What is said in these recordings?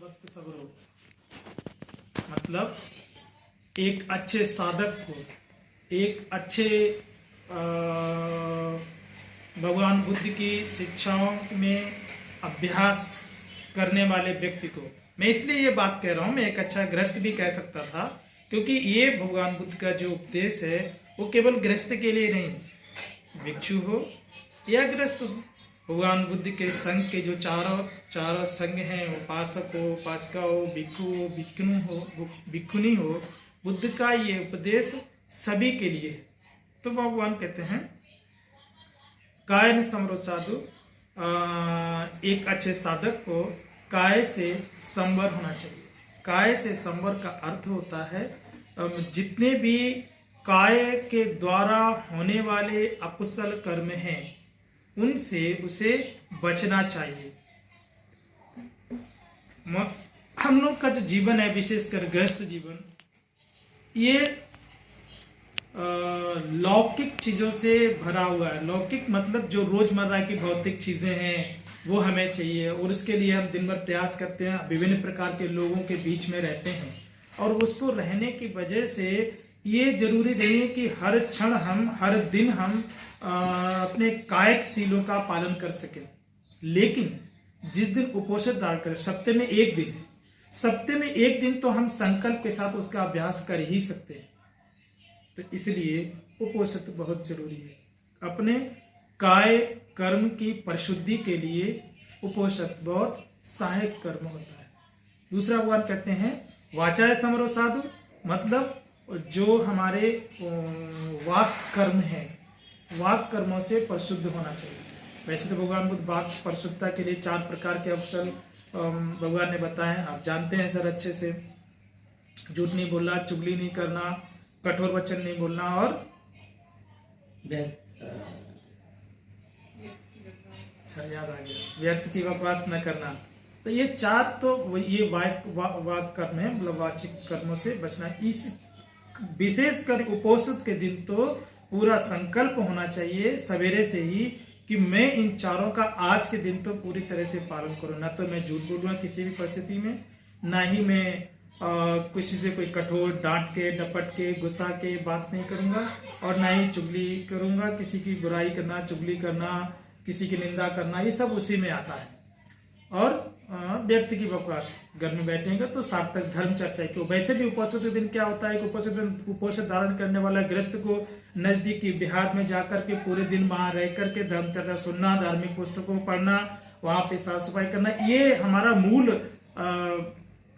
सद्वक्त सबरो मतलब एक अच्छे साधक को, एक अच्छे भगवान बुद्ध की शिक्षाओं में अभ्यास करने वाले व्यक्ति को, मैं इसलिए ये बात कह रहा हूँ, मैं एक अच्छा गृहस्थ भी कह सकता था, क्योंकि ये भगवान बुद्ध का जो उपदेश है वो केवल गृहस्थ के लिए नहीं, भिक्षु हो या गृहस्थ हो, भगवान बुद्ध के संघ के जो चारों संघ हैं, उपासक हो, उपासिका हो, भिक्षु हो, भिक्षुणी हो, भिक्षुणी हो, बुद्ध का ये उपदेश सभी के लिए है। तो भगवान कहते हैं कायन समरो साधु, एक अच्छे साधक को काय से संवर होना चाहिए। काय से संवर का अर्थ होता है जितने भी काय के द्वारा होने वाले अकुशल कर्म हैं उनसे उसे बचना चाहिए। हम लोग का जो जीवन है, विशेषकर गृहस्थ जीवन, ये लौकिक चीज़ों से भरा हुआ है। लौकिक मतलब जो रोजमर्रा की भौतिक चीज़ें हैं वो हमें चाहिए, और उसके लिए हम दिन भर प्रयास करते हैं, विभिन्न प्रकार के लोगों के बीच में रहते हैं, और उसको रहने की वजह से ये जरूरी नहीं है कि हर क्षण हम, हर दिन हम अपने कायिक शीलों का पालन कर सकें। लेकिन जिस दिन उपोषित डाल कर, सप्ताह में एक दिन है, सप्ताह में एक दिन तो हम संकल्प के साथ उसका अभ्यास कर ही सकते हैं। तो इसलिए उपोषित बहुत जरूरी है। अपने काय कर्म की परिशुद्धि के लिए उपोषित बहुत सहायक कर्म होता है। दूसरा भगवान कहते हैं वाचाय समरो साधु, मतलब जो हमारे वाक कर्म है, वाक कर्मों से परिशुद्ध होना चाहिए। वैसे तो भगवान बुद्ध वाक परिशुद्धता के लिए 4 प्रकार के अवसर भगवान ने बताए, आप जानते हैं सर अच्छे से। झूठ नहीं बोलना, चुगली नहीं करना, कठोर वचन नहीं बोलना, और अच्छा याद आ गया, व्यर्थ की बकवास न करना। तो ये 4 तो ये वाक कर्म है, मतलब वाचिक कर्मों से बचना। इस विशेषकर उपोषित के दिन तो पूरा संकल्प होना चाहिए सवेरे से ही कि मैं इन 4 का आज के दिन तो पूरी तरह से पालन करूँ। ना तो मैं झूठ बोलूँगा किसी भी परिस्थिति में, ना ही मैं किसी से कोई कठोर डांट के, डपट के, गुस्सा के बात नहीं करूँगा, और ना ही चुगली करूँगा। किसी की बुराई करना, चुगली करना, किसी की निंदा करना, ये सब उसी में आता है। और व्यर्थ की बकवास, घर में बैठेंगे तो सार्थक धर्म चर्चा क्यों। वैसे भी उपोषित दिन क्या होता है कि उपोषित धारण करने वाला गृहस्थ को नजदीक की बिहार में जाकर के पूरे दिन वहां रह करके धर्म चर्चा सुनना, धार्मिक पुस्तकों पढ़ना, वहां पे साफ सफाई करना, ये हमारा मूल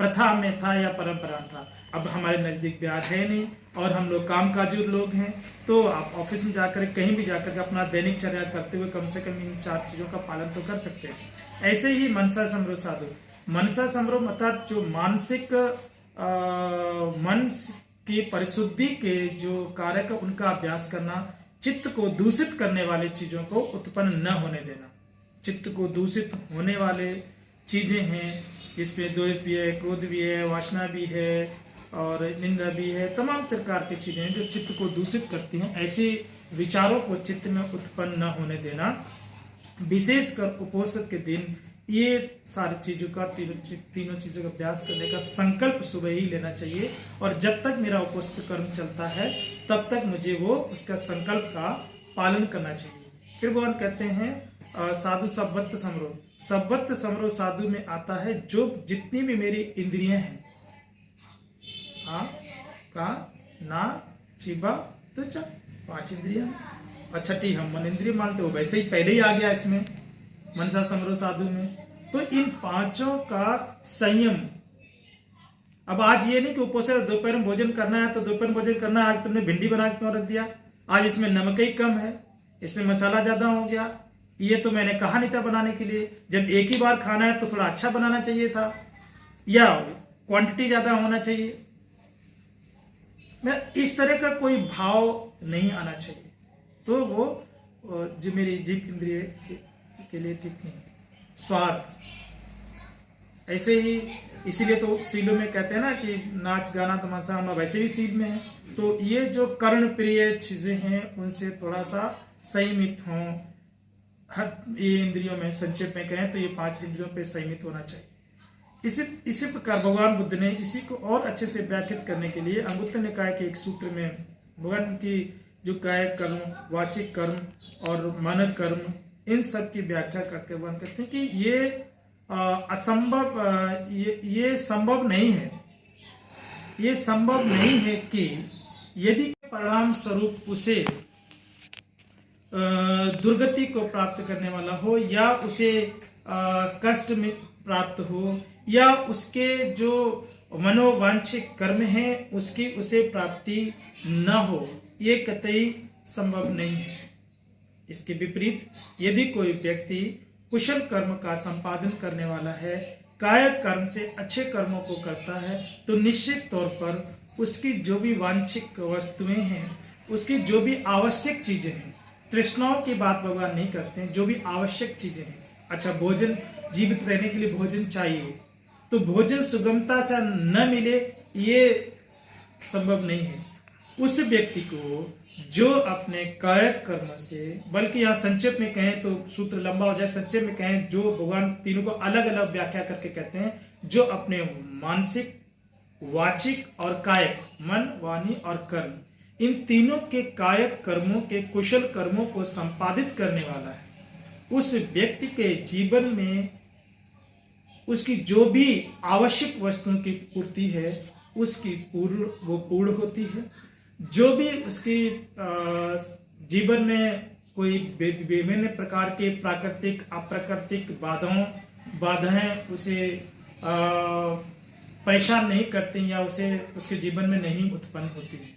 प्रथा में था या परंपरा था। अब हमारे नजदीक बिहार है नहीं, और हम लोग कामकाजी लोग हैं, तो आप ऑफिस में जाकर कहीं भी जाकर के अपना दैनिक चर्या करते हुए कम से कम इन 4 चीजों का पालन तो कर सकते हैं। ऐसे ही मनसा समरो साधु, मनसा समरो मतलब जो मानसिक मन की परिशुद्धि के जो कारक उनका अभ्यास करना, चित्त को दूषित करने वाले चीजों को उत्पन्न न होने देना। चित्त को दूषित होने वाले चीजें हैं, इसमें द्वेष भी है, क्रोध भी है, वासना भी है, और निंदा भी है, तमाम प्रकार की चीजें हैं जो चित्त को दूषित करती हैं। ऐसे विचारों को चित्त में उत्पन्न न होने देना। विशेषकर उपोषित के दिन ये सारी चीजों का, तीनों चीजों का अभ्यास करने का संकल्प सुबह ही लेना चाहिए, और जब तक मेरा उपोषित कर्म चलता है तब तक मुझे वो उसका संकल्प का पालन करना चाहिए। फिर भगवान कहते हैं साधु सब्बत समरो, सब्बत समरो साधु में आता है जो जितनी भी मेरी इंद्रियां हैं, का ना चिबा त्वचा, 5 इंद्रियां, और छठी हम मन इंद्रिय मानते हो, वैसे ही पहले ही आ गया इसमें मनसा समरो साधु में। तो इन 5 का संयम। अब आज ये नहीं कि उपोषित दोपहर में भोजन करना है तो दोपहर में भोजन करना है, आज तुमने भिंडी बना के क्यों रख दिया, आज इसमें नमक ही कम है, इसमें मसाला ज्यादा हो गया, ये तो मैंने कहा नहीं था बनाने के लिए। जब एक ही बार खाना है तो थोड़ा अच्छा बनाना चाहिए था, या क्वांटिटी ज्यादा होना चाहिए। मैं इस तरह का कोई भाव नहीं आना चाहिए, तो वो जो मेरी जीभ इंद्रिय के लिए ठीक नहीं। स्वाद ऐसे ही, इसीलिए तो सीलों में कहते हैं ना कि नाच गाना तमाशा, हम वैसे भी सील में है। तो ये जो कर्ण प्रिय चीजें हैं उनसे थोड़ा सा संयमित हों। हर ये इंद्रियों में, संक्षेप में कहें तो ये 5 इंद्रियों पे संयमित होना चाहिए। इसी प्रकार भगवान बुद्ध ने इसी को और अच्छे से व्याख्यात करने के लिए अंगुत्तर निकाय के एक सूत्र में भगवान की जो कायिक कर्म, वाचिक कर्म और मानक कर्म, इन सब की व्याख्या करते हुए कहते हैं कि ये असंभव, ये संभव नहीं है, ये संभव नहीं है कि यदि परिणाम स्वरूप उसे दुर्गति को प्राप्त करने वाला हो, या उसे कष्ट में प्राप्त हो, या उसके जो मनोवांछित कर्म है उसकी उसे प्राप्ति न हो, ये कतई संभव नहीं है। इसके विपरीत यदि कोई व्यक्ति कुशल कर्म का संपादन करने वाला है, कायिक कर्म से अच्छे कर्मों को करता है, तो निश्चित तौर पर उसकी जो भी वांछित वस्तुएं हैं, उसकी जो भी आवश्यक चीजें हैं, तृष्णाओं की बात भगवान नहीं करते हैं, जो भी आवश्यक चीजें हैं, अच्छा भोजन, जीवित रहने के लिए भोजन चाहिए, तो भोजन सुगमता से न मिले ये संभव नहीं है। उस व्यक्ति को जो अपने कायिक कर्म से, बल्कि यहाँ संक्षेप में कहें तो सूत्र लंबा हो जाए, संक्षेप में कहें जो भगवान तीनों को अलग अलग व्याख्या करके कहते हैं, जो अपने मानसिक, वाचिक और कायिक, मन, वाणी और कर्म, इन तीनों के कायिक कर्मों के कुशल कर्मों को संपादित करने वाला है, उस व्यक्ति के जीवन में उसकी जो भी आवश्यक वस्तुओं की पूर्ति है उसकी पूर्ण होती है। जो भी उसकी जीवन में कोई विभिन्न प्रकार के प्राकृतिक, अप्राकृतिक बाधाएं उसे परेशान नहीं करती या उसे उसके जीवन में नहीं उत्पन्न होती है,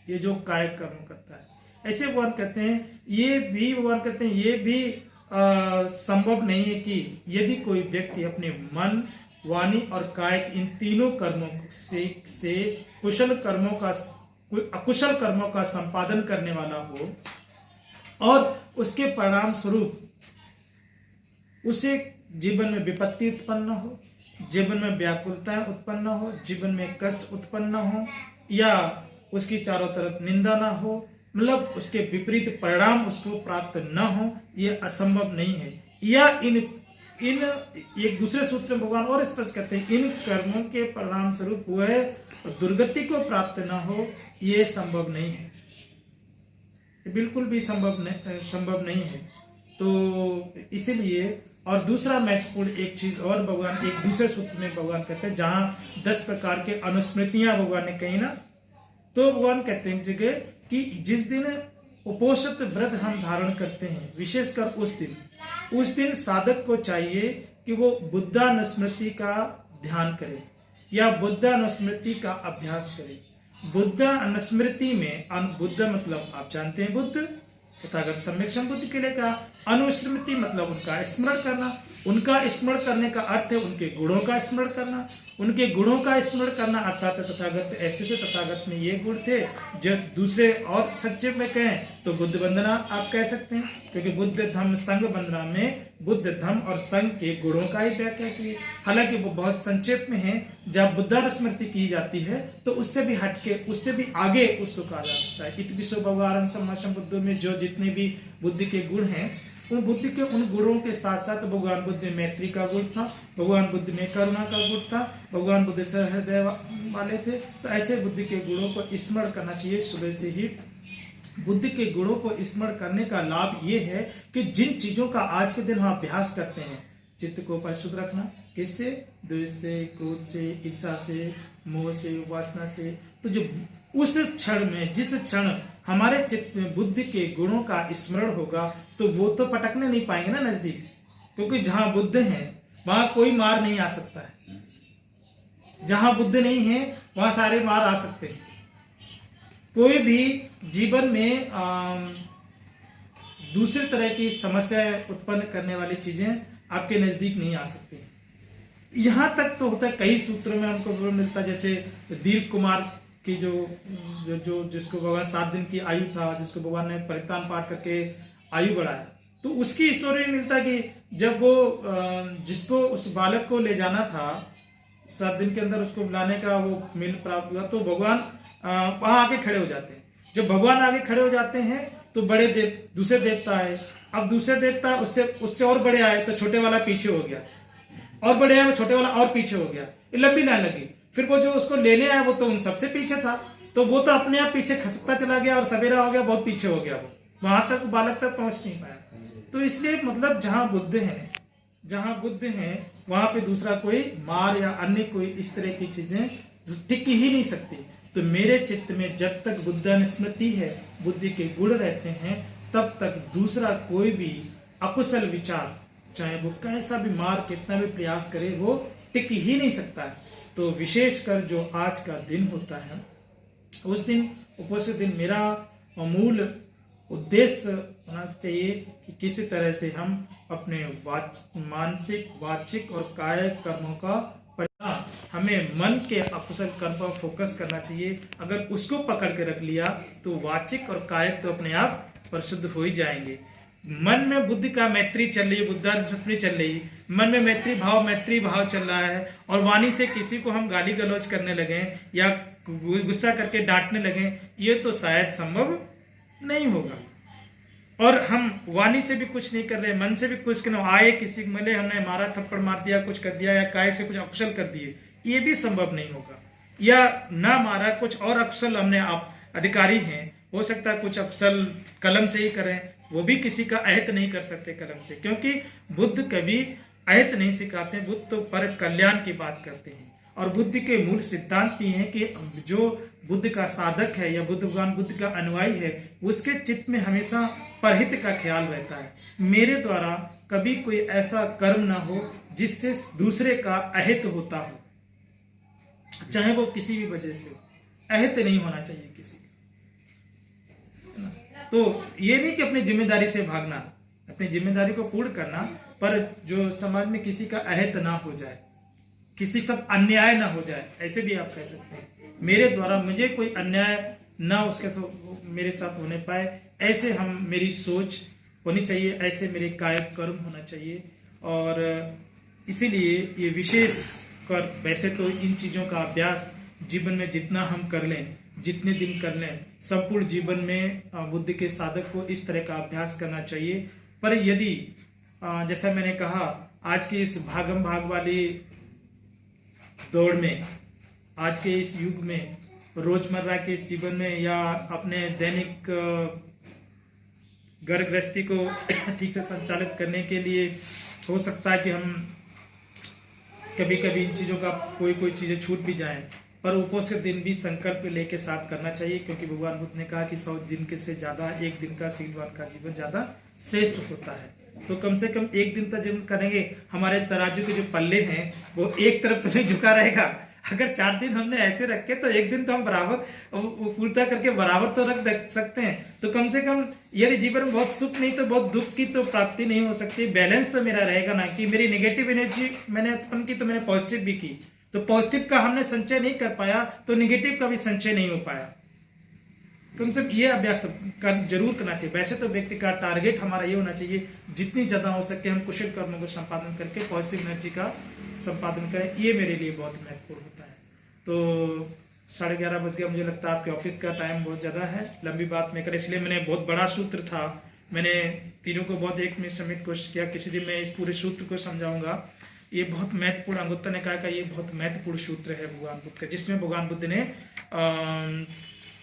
ये जो कायिक कर्म करता है। ऐसे भगवान कहते हैं, ये भी संभव नहीं है कि यदि कोई व्यक्ति अपने मन, वाणी और कायिक, इन तीनों कर्मों से कुशल कर्मों का, अकुशल कर्मों का संपादन करने वाला हो और उसके परिणाम स्वरूप उसे जीवन में विपत्ति उत्पन्न हो, जीवन में व्याकुलताएं उत्पन्न हो, जीवन में कष्ट उत्पन्न हो, या उसकी चारों तरफ निंदा ना हो, मतलब उसके विपरीत परिणाम उसको प्राप्त न हो, ये असंभव नहीं है। या इन एक दूसरे सूत्र में भगवान और स्पष्ट करते हैं, इन कर्मों के परिणाम स्वरूप वह दुर्गति को प्राप्त न हो, ये संभव नहीं है, बिल्कुल भी संभव नहीं है। तो इसलिए, और दूसरा महत्वपूर्ण एक चीज और भगवान एक दूसरे सूत्र में भगवान कहते हैं, जहां 10 प्रकार के अनुस्मृतियां भगवान ने कही ना, तो भगवान कहते हैं जगह कि जिस दिन उपोषित व्रत हम धारण करते हैं, विशेषकर उस दिन साधक को चाहिए कि वो बुद्धानुस्मृति का ध्यान करे या बुद्धानुस्मृति का अभ्यास करे। बुद्धानुस्मृति में, बुद्ध मतलब आप जानते हैं बुद्ध, तथागत सम्यक संबुद्धि के लिए कहा। अनुस्मृति मतलब उनका स्मरण करना, उनका स्मरण करने का अर्थ है उनके गुणों का स्मरण करना। उनके गुणों का स्मरण करना अर्थात तथागत ऐसे से तथागत में ये गुण थे, जब दूसरे और संक्षेप में कहें तो बुद्ध वंदना आप कह सकते हैं, क्योंकि बुद्ध धम्म संघ वंदना में बुद्ध धम्म और संघ के गुणों का ही व्याख्या की। हालांकि वो बहुत संक्षेप में है, जब बुद्धानुस्मृति की जाती है तो उससे भी हटके, उससे भी आगे उसको कहा जा सकता है। इत विश्व भगवान सम्मासम बुद्धों में जो जितने भी बुद्धि के गुण हैं, उन बुद्धि के उन गुणों के साथ साथ भगवान बुद्ध में मैत्री का गुण था, भगवान बुद्ध में करुणा का गुण था, भगवान बुद्ध सहृदय वाले थे। तो ऐसे बुद्धि के गुणों को स्मरण करना चाहिए सुबह से ही। बुद्धि के गुणों को स्मरण करने का लाभ ये है कि जिन चीजों का आज के दिन हम अभ्यास करते हैं, चित्त को परिशुद्ध रखना, किससे? द्वेष से, क्रोध से, ईर्षा से, मोह से, वासना से। तो जो उस क्षण में, जिस क्षण हमारे चित्त में बुद्धि के गुणों का स्मरण होगा, तो वो तो पटकने नहीं पाएंगे ना नजदीक, क्योंकि जहां बुद्ध है वहां कोई मार नहीं आ सकता है, जहां बुद्ध नहीं है वहां सारे मार आ सकते हैं। कोई भी जीवन में दूसरे तरह की समस्या उत्पन्न करने वाली चीजें आपके नजदीक नहीं आ सकती। यहां तक तो होता है, कई सूत्रों में हमको मिलता है, जैसे दीर्घ कुमार की जो जिसको भगवान 7 दिन की आयु था, जिसको भगवान ने परित्राण पाठ करके आयु बढ़ाया, तो उसकी स्टोरी में मिलता कि जब वो जिसको उस बालक को ले जाना था 7 दिन के अंदर, उसको बुलाने का वो मिल प्राप्त हुआ, तो भगवान वहां आके खड़े हो जाते हैं। जब भगवान आगे खड़े हो जाते हैं तो बड़े दूसरे देवता है, अब दूसरे देवता उससे और बड़े आए तो छोटे वाला पीछे हो गया। और बड़े आया वो छोटे वाला और पीछे हो गया, ये लंबी लाइन लगी। फिर वो जो उसको लेने आया वो तो उन सबसे पीछे था, तो वो तो अपने आप पीछे खसकता चला गया और सवेरा हो गया, बहुत पीछे हो गया, वो वहां तक बालक तक पहुंच नहीं पाया। तो इसलिए मतलब जहां बुद्ध हैं वहां पे दूसरा कोई मार या अन्य कोई इस तरह की चीजें टिक ही नहीं सकती। तो मेरे चित्त में जब तक बुद्धानुस्मृति है, बुद्धि के गुण रहते हैं, तब तक दूसरा कोई भी अकुशल विचार, चाहे वो कैसा भी मार कितना भी प्रयास करे, वो टिक ही नहीं सकता है। तो विशेषकर जो आज का दिन होता है, उस दिन उपस्थित दिन मेरा मूल उद्देश्य होना चाहिए कि किसी तरह से हम अपने मानसिक, वाचिक और कायिक कर्मों का परिणाम, हमें मन के अकुशल कर्म पर फोकस करना चाहिए। अगर उसको पकड़ के रख लिया तो वाचिक और कायिक तो अपने आप परिशुद्ध हो ही जाएंगे। मन में बुद्धि का मैत्री चल रही है, बुद्धानुस्मृति चल रही है, मन में मैत्री भाव चल रहा है, और वाणी से किसी को हम गाली गलौज करने लगे या गुस्सा करके डांटने लगे, ये तो शायद संभव नहीं होगा। और हम वाणी से भी कुछ नहीं कर रहे, मन से भी कुछ नहीं, आए किसी मिले हमने मारा, थप्पड़ मार दिया, कुछ कर दिया, या काय से कुछ अकुशल कर दिए, ये भी संभव नहीं होगा। या ना मारा, कुछ और अकुशल हमने, आप अधिकारी हैं, हो सकता है कुछ अकुशल कलम से ही करें, वो भी किसी का अहित नहीं कर सकते कलम से, क्योंकि बुद्ध कभी अहित नहीं सिखाते। बुद्ध तो पर कल्याण की बात करते हैं, और बुद्ध के मूल सिद्धांत भी हैं कि जो बुद्ध का साधक है या भगवान बुद्ध का अनुयायी है, उसके चित्त में हमेशा परहित का ख्याल रहता है। मेरे द्वारा कभी कोई ऐसा कर्म ना हो जिससे दूसरे का अहित होता हो, चाहे वो किसी भी वजह से हो, अहित नहीं होना चाहिए किसी का। तो ये नहीं कि अपनी जिम्मेदारी से भागना, अपनी जिम्मेदारी को पूर्ण करना, पर जो समाज में किसी का अहित ना हो जाए, किसी के साथ अन्याय ना हो जाए, ऐसे भी आप कह सकते हैं। मेरे द्वारा मुझे कोई अन्याय ना उसके मेरे साथ होने पाए, ऐसे मेरी सोच होनी चाहिए, ऐसे मेरे कायिक कर्म होना चाहिए। और इसीलिए ये विशेष कर, वैसे तो इन चीज़ों का अभ्यास जीवन में जितना हम कर लें, जितने दिन कर लें, संपूर्ण जीवन में बुद्ध के साधक को इस तरह का अभ्यास करना चाहिए। पर यदि जैसा मैंने कहा, आज के इस भागम भाग वाली दौड़ में, आज के इस युग में, रोजमर्रा के इस जीवन में, या अपने दैनिक घर गृहस्थी को ठीक से संचालित करने के लिए हो सकता है कि हम कभी कभी इन चीज़ों का कोई चीज़ें छूट भी जाएं, पर उपवास के दिन भी संकल्प लेके साथ करना चाहिए, क्योंकि भगवान बुद्ध ने कहा कि 100 दिन के से ज़्यादा एक दिन का शीलवान का जीवन ज़्यादा श्रेष्ठ होता है। तो कम से कम एक दिन तक जब करेंगे, हमारे तराजू के जो पल्ले हैं वो एक तरफ तो नहीं झुका रहेगा। अगर 4 दिन हमने ऐसे रखे तो एक दिन तो हम बराबर पूर्णता करके बराबर तो रख सकते हैं। तो कम से कम यदि जीवन में बहुत सुख नहीं तो बहुत दुख की तो प्राप्ति नहीं हो सकती। बैलेंस तो मेरा रहेगा ना, कि मेरी नेगेटिव एनर्जी मैंने उत्पन्न की तो मैंने पॉजिटिव भी की, तो पॉजिटिव का हमने संचय नहीं कर पाया तो नेगेटिव का भी संचय नहीं हो पाया। कम से कम ये अभ्यास तो जरूर करना चाहिए। वैसे तो व्यक्ति का टारगेट हमारा ये होना चाहिए, जितनी ज़्यादा हो सके हम कुशल कर्मों को संपादन करके पॉजिटिव एनर्जी का संपादन करें, ये मेरे लिए बहुत महत्वपूर्ण होता है। तो 11:30 बज गया, मुझे लगता है आपके ऑफिस का टाइम बहुत ज़्यादा है, लंबी बात नहीं करें, इसलिए मैंने बहुत बड़ा सूत्र था, मैंने तीनों को बहुत एक मिनट समेत कोशिश किया। किसी दिन मैं इस पूरे सूत्र को समझाऊंगा। ये बहुत महत्वपूर्ण, अंगुत्तर ने कहा ये बहुत महत्वपूर्ण सूत्र है भगवान बुद्ध का, जिसमें भगवान बुद्ध ने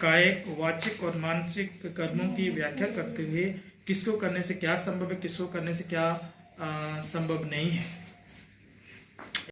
कायिक, वाचिक और मानसिक कर्मों की व्याख्या करते हुए किसको करने से क्या संभव है, किसको करने से क्या संभव नहीं है,